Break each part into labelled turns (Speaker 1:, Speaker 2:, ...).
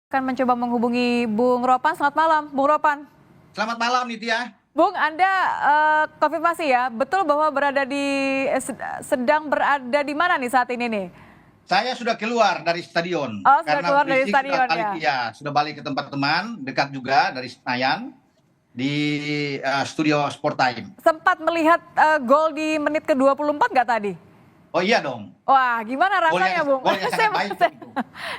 Speaker 1: Akan mencoba menghubungi Bung Ropan. Selamat malam, Bung Ropan.
Speaker 2: Selamat malam Nitya.
Speaker 1: Bung, Anda konfirmasi ya, betul bahwa sedang berada di mana nih saat ini nih?
Speaker 2: Saya sudah keluar dari stadion
Speaker 1: Oh, sudah
Speaker 2: karena
Speaker 1: keluar dari
Speaker 2: fisik
Speaker 1: stadion ya?
Speaker 2: sudah balik ke tempat teman, dekat juga dari Senayan di studio Sport Time.
Speaker 1: Sempat melihat gol di menit ke-24 nggak tadi?
Speaker 2: Oh iya dong.
Speaker 1: Wah, gimana rasanya, Bung?
Speaker 2: Gol yang sangat baik itu.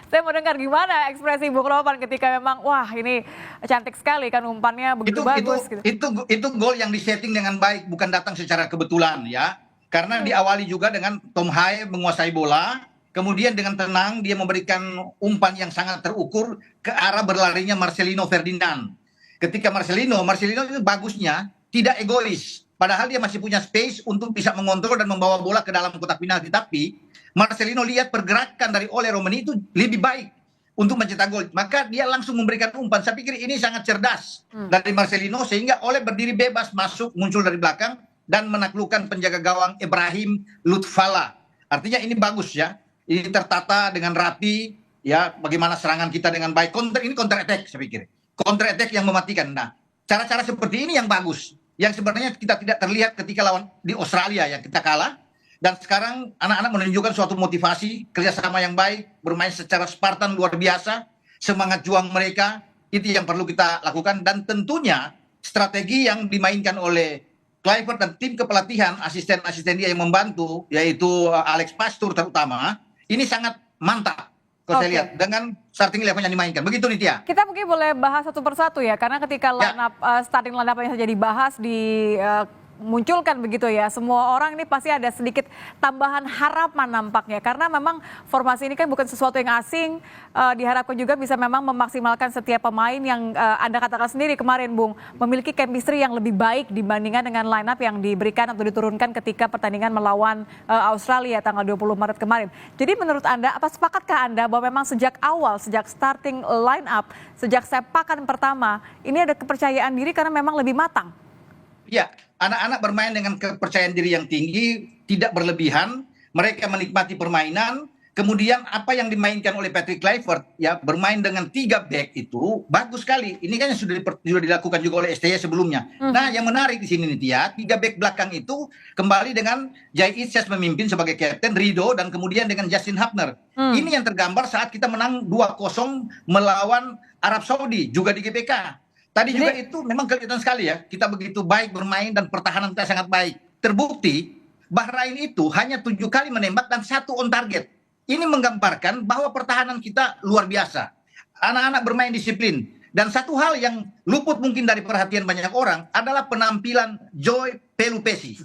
Speaker 1: Saya mau dengar gimana ekspresi Bung Ropan ketika memang, wah ini cantik sekali kan umpannya begitu bagus. Gitu.
Speaker 2: Itu gol yang disetting dengan baik, bukan datang secara kebetulan ya. Karena diawali juga dengan Tom Haye menguasai bola, kemudian dengan tenang dia memberikan umpan yang sangat terukur ke arah berlarinya Marcelino Ferdinand. Ketika Marcelino itu bagusnya tidak egois. Padahal dia masih punya space untuk bisa mengontrol dan membawa bola ke dalam kotak penalti. Tapi Marcelino lihat pergerakan dari Ole Romani itu lebih baik untuk mencetak gol. Maka dia langsung memberikan umpan. Saya pikir ini sangat cerdas dari Marcelino sehingga Ole berdiri bebas masuk muncul dari belakang dan menaklukkan penjaga gawang Ibrahim Lutfala. Artinya ini bagus ya. Ini tertata dengan rapi ya, bagaimana serangan kita dengan baik. Ini counter attack saya pikir. Counter attack yang mematikan. Nah, cara-cara seperti ini yang bagus. Yang sebenarnya kita tidak terlihat ketika lawan di Australia yang kita kalah. Dan sekarang anak-anak menunjukkan suatu motivasi, kerjasama yang baik, bermain secara Spartan luar biasa, semangat juang mereka, itu yang perlu kita lakukan. Dan tentunya strategi yang dimainkan oleh Kluivert dan tim kepelatihan, asisten-asisten dia yang membantu, yaitu Alex Pastur terutama, ini sangat mantap. Kalau saya lihat dengan starting eleven yang dimainkan. Begitu Nitya.
Speaker 1: Kita mungkin boleh bahas satu persatu ya, karena ketika starting line up yang saja dibahas munculkan begitu ya, semua orang ini pasti ada sedikit tambahan harapan nampaknya, karena memang formasi ini kan bukan sesuatu yang asing, diharapkan juga bisa memang memaksimalkan setiap pemain yang Anda katakan sendiri kemarin Bung, memiliki chemistry yang lebih baik dibandingkan dengan line up yang diberikan atau diturunkan ketika pertandingan melawan Australia tanggal 20 Maret kemarin. Jadi menurut Anda, apa sepakatkah Anda bahwa memang sejak awal, sejak starting line up, sejak sepakan pertama, ini ada kepercayaan diri karena memang lebih matang?
Speaker 2: Ya, anak-anak bermain dengan kepercayaan diri yang tinggi, tidak berlebihan, mereka menikmati permainan, kemudian apa yang dimainkan oleh Patrick Kluivert, ya bermain dengan 3 back itu bagus sekali. Ini kan yang sudah dilakukan juga oleh STY sebelumnya. Nah, yang menarik di sini nih ya, 3 back belakang itu kembali dengan Jai Itzes memimpin sebagai kapten, Rido, dan kemudian dengan Justin Hubner. Ini yang tergambar saat kita menang 2-0 melawan Arab Saudi, juga di GBK. Tadi juga itu memang kelihatan sekali ya, kita begitu baik bermain dan pertahanan kita sangat baik. Terbukti Bahrain itu hanya 7 kali menembak dan 1 on target. Ini menggambarkan bahwa pertahanan kita luar biasa. Anak-anak bermain disiplin. Dan satu hal yang luput mungkin dari perhatian banyak orang adalah penampilan Joy Pelupesi.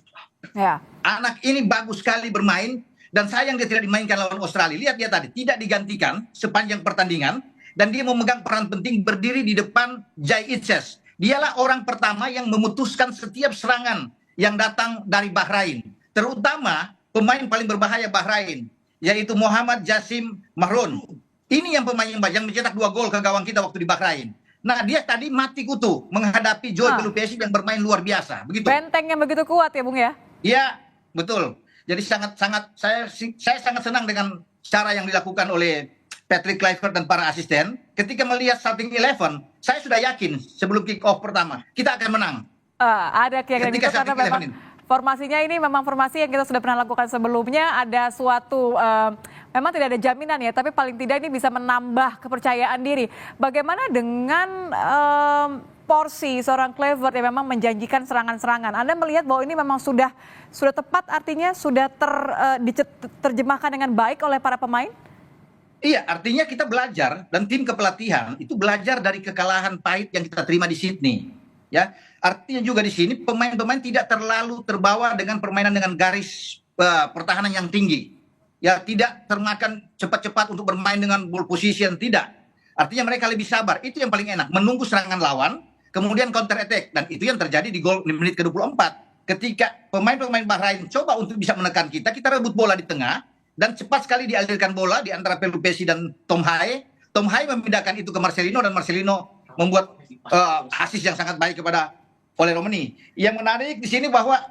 Speaker 2: Ya. Anak ini bagus sekali bermain dan sayang dia tidak dimainkan lawan Australia. Lihat dia tadi, tidak digantikan sepanjang pertandingan. Dan dia memegang peran penting berdiri di depan Jai Itzes. Dialah orang pertama yang memutuskan setiap serangan yang datang dari Bahrain. Terutama pemain paling berbahaya Bahrain, yaitu Muhammad Jassim Mahrun. Ini yang pemain yang mencetak 2 gol ke gawang kita waktu di Bahrain. Nah, dia tadi mati kutu menghadapi Joy Pelupesi yang bermain luar biasa. Begitu.
Speaker 1: Benteng yang begitu kuat ya, Bung ya?
Speaker 2: Iya, betul. Jadi saya sangat senang dengan cara yang dilakukan oleh Patrick Kluivert dan para asisten. Ketika melihat starting 11, saya sudah yakin sebelum kick off pertama kita akan menang.
Speaker 1: Ada keyakinan itu karena memang formasinya ini memang formasi yang kita sudah pernah lakukan sebelumnya. Ada suatu memang tidak ada jaminan ya, tapi paling tidak ini bisa menambah kepercayaan diri. Bagaimana dengan porsi seorang Kluivert yang memang menjanjikan serangan-serangan? Anda melihat bahwa ini memang sudah tepat, artinya sudah terjemahkan dengan baik oleh para pemain?
Speaker 2: Iya, artinya kita belajar dan tim kepelatihan itu belajar dari kekalahan pahit yang kita terima di Sydney. Ya, artinya juga di sini pemain-pemain tidak terlalu terbawa dengan permainan dengan garis pertahanan yang tinggi. Ya, tidak termakan cepat-cepat untuk bermain dengan ball position, tidak. Artinya mereka lebih sabar. Itu yang paling enak, menunggu serangan lawan, kemudian counter attack, dan itu yang terjadi di gol di menit ke-24. Ketika pemain-pemain Bahrain coba untuk bisa menekan kita rebut bola di tengah. Dan cepat sekali dialirkan bola di antara Pelupesi dan Tom Haye. Tom Haye memindahkan itu ke Marcelino dan Marcelino membuat asis yang sangat baik kepada Ole Romani. Yang menarik di sini bahwa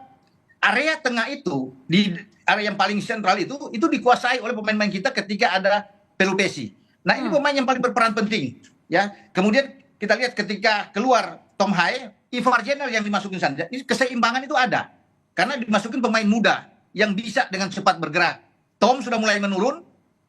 Speaker 2: area tengah itu, di area yang paling sentral itu dikuasai oleh pemain-pemain kita ketika ada Pelupesi. Nah, ini pemain yang paling berperan penting, ya. Kemudian kita lihat ketika keluar Tom Hae, Ivar Jenner yang dimasukin sana. Ini keseimbangan itu ada. Karena dimasukin pemain muda yang bisa dengan cepat bergerak. Tom sudah mulai menurun,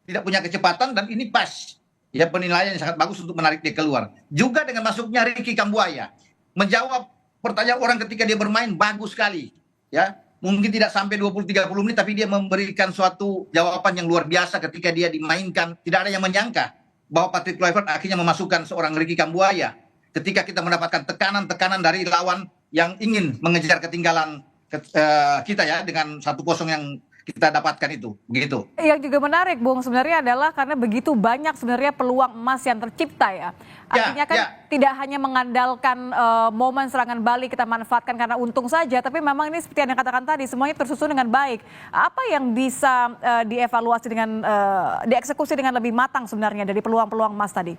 Speaker 2: tidak punya kecepatan, dan ini pas. Ya, penilaian yang sangat bagus untuk menarik dia keluar. Juga dengan masuknya Ricky Kambuaya, menjawab pertanyaan orang ketika dia bermain bagus sekali. Ya, mungkin tidak sampai 20-30 menit, tapi dia memberikan suatu jawaban yang luar biasa ketika dia dimainkan. Tidak ada yang menyangka bahwa Patrick Kluivert akhirnya memasukkan seorang Ricky Kambuaya. Ketika kita mendapatkan tekanan-tekanan dari lawan yang ingin mengejar ketinggalan kita ya, dengan 1-0 yang kita dapatkan itu, begitu.
Speaker 1: Yang juga menarik, Bung, sebenarnya adalah karena begitu banyak sebenarnya peluang emas yang tercipta ya. Artinya kan tidak hanya mengandalkan momen serangan balik kita manfaatkan karena untung saja, tapi memang ini seperti yang katakan tadi, semuanya tersusun dengan baik. Apa yang bisa dievaluasi dengan dieksekusi dengan lebih matang sebenarnya dari peluang-peluang emas tadi?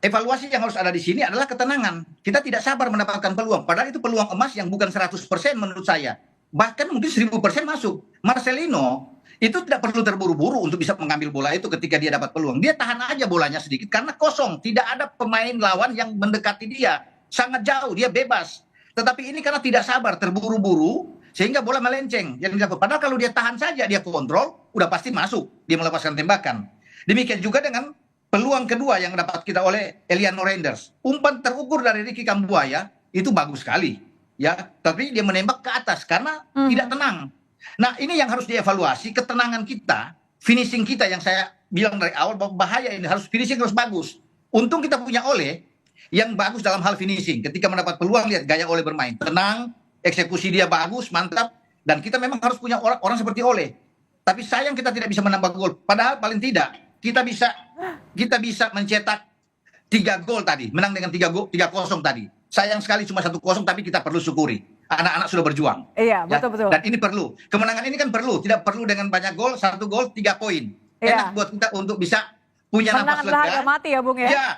Speaker 2: Evaluasi yang harus ada di sini adalah ketenangan. Kita tidak sabar mendapatkan peluang, padahal itu peluang emas yang bukan 100% menurut saya. Bahkan mungkin 1000% masuk. Marcelino itu tidak perlu terburu-buru untuk bisa mengambil bola itu ketika dia dapat peluang. Dia tahan aja bolanya sedikit karena kosong. Tidak ada pemain lawan yang mendekati dia. Sangat jauh, dia bebas. Tetapi ini karena tidak sabar, terburu-buru, sehingga bola melenceng. Padahal kalau dia tahan saja, dia kontrol, udah pasti masuk. Dia melepaskan tembakan. Demikian juga dengan peluang kedua yang dapat kita oleh Eliano Reinders. Umpan terukur dari Ricky Kambuaya itu bagus sekali. Ya, tapi dia menembak ke atas karena tidak tenang. Nah, ini yang harus dievaluasi, ketenangan kita, finishing kita yang saya bilang dari awal bahwa bahaya ini, harus finishing harus bagus. Untung kita punya Ole yang bagus dalam hal finishing. Ketika mendapat peluang, lihat gaya Ole bermain. Tenang, eksekusi dia bagus, mantap. Dan kita memang harus punya orang seperti Ole. Tapi sayang kita tidak bisa menambah gol. Padahal paling tidak kita bisa mencetak 3 gol tadi, menang dengan 3-0 tadi. Sayang sekali cuma 1-0, tapi kita perlu syukuri. Anak-anak sudah berjuang.
Speaker 1: Iya, betul-betul.
Speaker 2: Dan ini perlu. Kemenangan ini kan perlu. Tidak perlu dengan banyak gol, 1 gol, 3 poin. Enak buat kita untuk bisa punya nafas lega.
Speaker 1: Harga mati ya, Bung ya?
Speaker 2: Ya,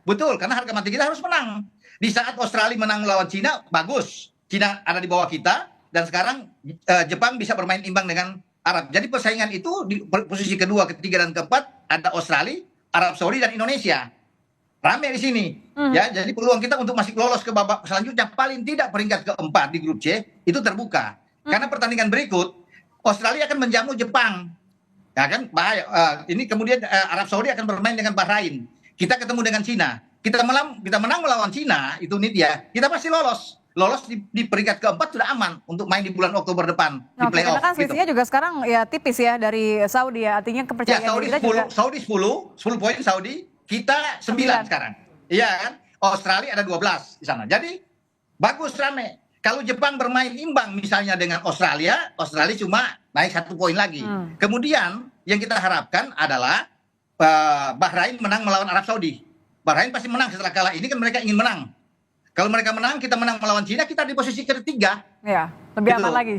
Speaker 2: betul. Karena harga mati kita harus menang. Di saat Australia menang melawan Cina, bagus. Cina ada di bawah kita. Dan sekarang Jepang bisa bermain imbang dengan Arab. Jadi persaingan itu di posisi kedua, ketiga, dan keempat ada Australia, Arab Saudi, dan Indonesia. Rame di sini, ya. Jadi peluang kita untuk masih lolos ke babak selanjutnya paling tidak peringkat keempat di grup C itu terbuka. Karena pertandingan berikut Australia akan menjamu Jepang, ya kan? Bahaya. Ini kemudian Arab Saudi akan bermain dengan Bahrain. Kita ketemu dengan Cina. Kita menang melawan Cina itu nih dia. Kita pasti lolos. Lolos di peringkat keempat sudah aman untuk main di bulan Oktober depan di playoff.
Speaker 1: Karena kan selisihnya juga sekarang ya tipis ya dari Saudi ya. Artinya kepercayaan
Speaker 2: Saudi
Speaker 1: kita
Speaker 2: 10,
Speaker 1: juga.
Speaker 2: Saudi 10 poin Saudi. Kita 9 sekarang. Iya kan? Australia ada 12 di sana. Jadi bagus rame. Kalau Jepang bermain imbang misalnya dengan Australia cuma naik 1 poin lagi. Kemudian yang kita harapkan adalah Bahrain menang melawan Arab Saudi. Bahrain pasti menang setelah kalah. Ini kan mereka ingin menang. Kalau mereka menang, kita menang melawan Cina, kita di posisi ketiga.
Speaker 1: Ya, lebih
Speaker 2: gitu.
Speaker 1: aman lagi.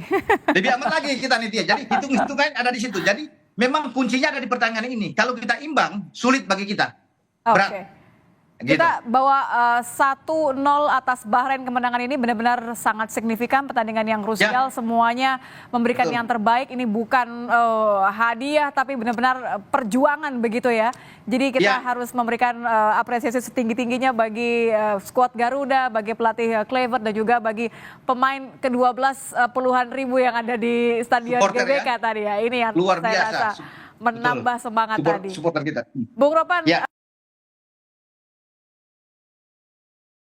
Speaker 2: Lebih aman lagi kita nih dia. Jadi hitung-hitungan ada di situ. Jadi memang kuncinya ada di pertandingan ini. Kalau kita imbang, sulit bagi kita.
Speaker 1: Oke. Kita bawa 1-0 atas Bahrain. Kemenangan ini benar-benar sangat signifikan. Pertandingan yang krusial, semuanya memberikan yang terbaik. Ini bukan hadiah, tapi benar-benar perjuangan begitu ya. Jadi kita harus memberikan apresiasi setinggi-tingginya bagi skuad Garuda, bagi pelatih Kluivert, dan juga bagi pemain ke-12 puluhan ribu yang ada di Stadion GBK tadi ya. Ini yang
Speaker 2: luar
Speaker 1: saya
Speaker 2: biasa.
Speaker 1: rasa menambah semangat tadi.
Speaker 2: Supporter kita.
Speaker 1: Bung Ropan.